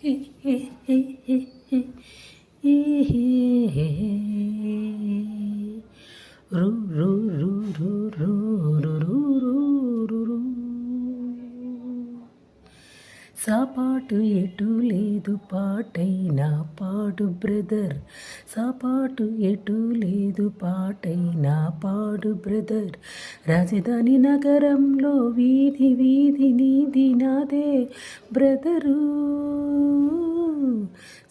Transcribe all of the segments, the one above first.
హే హే హే హే హే హే హే రు రు రు రు రు రు రు రు రు. సాపాటు ఎటు లేదు పాటైనా పాడు బ్రదర్, సాపాటు ఎటు లేదు పాటైనా పాడు బ్రదర్. రాజధాని నగరంలో వీధి వీధి నీది నాదే బ్రదరు,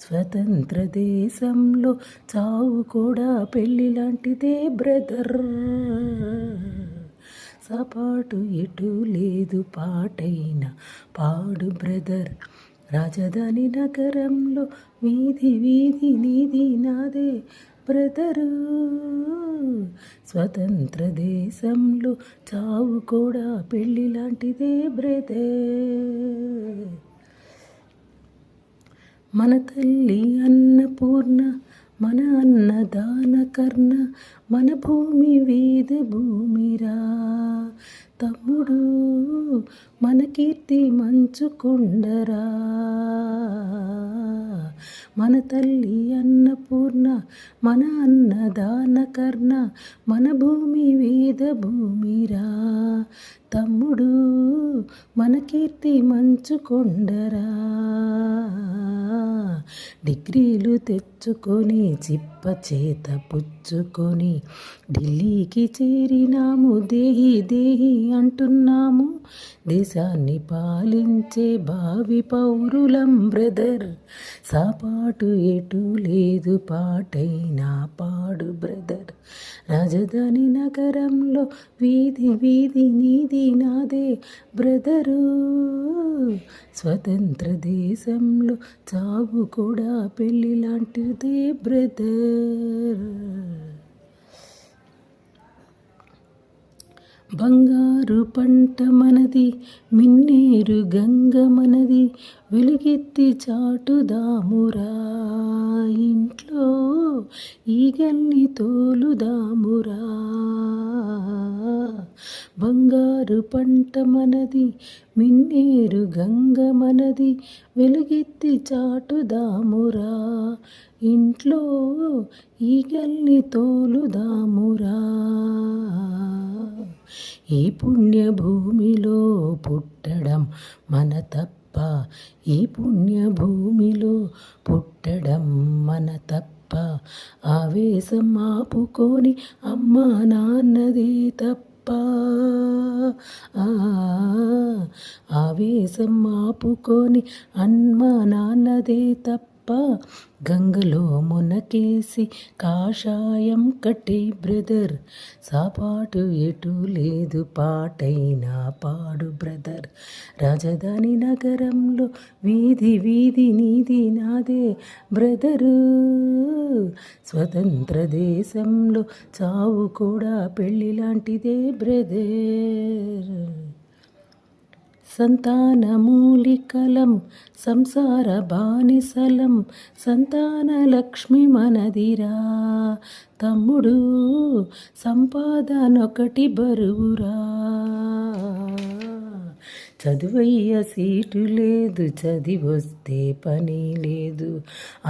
స్వతంత్ర దేశంలో చావు కూడా పెళ్ళి లాంటిదే బ్రదర్. సపాటు ఎటు లేదు పాటైనా పాడు బ్రదర్. రాజధాని నగరంలో వీధి వీధి నీది నాదే బ్రదరు, స్వతంత్ర దేశంలో చావు కూడా పెళ్ళి లాంటిదే బ్రదర్. మన తల్లి అన్నపూర్ణ, మన అన్నదాన కర్ణ, మన భూమి వేద భూమిరా తమ్ముడు, మన కీర్తి మంచుకొండరా. మన తల్లి అన్నపూర్ణ, మన అన్నదాన కర్ణ, మన భూమి వేద భూమిరా తమ్ముడు, మన కీర్తి మంచుకొండరా. డిగ్రీలు తెచ్చుకొని చిప్ప చేత పుచ్చుకొని ఢిల్లీకి చేరినాము, దేహి దేహి అంటున్నాము. దేశాన్ని పాలించే భావి పౌరులం బ్రదర్. సాపాటు ఎటు లేదు పాటైనా పాడు బ్రదర్. రాజధాని నగరంలో వీధి వీధి నీది నాదే బ్రదరు, స్వతంత్ర దేశంలో చావు కూడా పెళ్ళి లాంటిదే బ్రదర్. బంగారు పంట మనది, మిన్నేరు గంగ మనది, వెలుగెత్తి చాటుదామురా. ఇంట్లో ఈగల్ని తోలుదామురా. బంగారు పంట మనది, మిన్నేరు గంగ మనది, వెలుగెత్తి చాటుదామురా. ఇంట్లో ఈగల్ని తోలుదామురా. ఈ పుణ్యభూమిలో పుట్టడం మన తప్ప, ఈ పుణ్యభూమిలో పుట్టడం మన తప్ప. ఆవేశం ఆపుకొని అమ్మా నాన్నదే తప్ప, ఆవేశం ఆపుకొని అమ్మా నాన్నదే తప్ప. గంగలో మునకేసి కాషాయం కట్టే బ్రదర్. సాపాటు ఎటు లేదు పాటైనా పాడు బ్రదర్. రాజధాని నగరంలో వీధి వీధి నీది నాదే బ్రదరు, స్వతంత్ర దేశంలో చావు కూడా పెళ్ళి లాంటిదే బ్రదర్. సంతానమూలికలం సంసార బానిసలం, సంతాన లక్ష్మి మనదిరా తమ్ముడు, సంపాదనొకటి బరువురా. చదువయ్య సీటు లేదు, చదివొస్తే పని లేదు.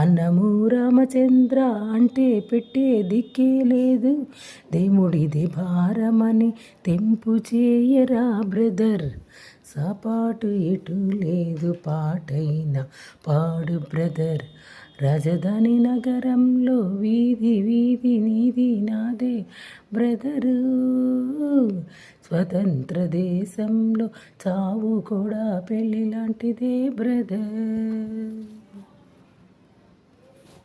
అన్నము రామచంద్ర అంటే పెట్టే దిక్కే లేదు. దేవుడిది భారమని తెంపు చేయరా బ్రదర్. సాపాటు ఎటు లేదు పాటైనా పాడు బ్రదర్. రాజధాని నగరంలో వీధి వీధి నీది నాదే బ్రదరు, స్వతంత్ర దేశంలో చావు కూడా పెళ్ళి లాంటిదే బ్రదర్.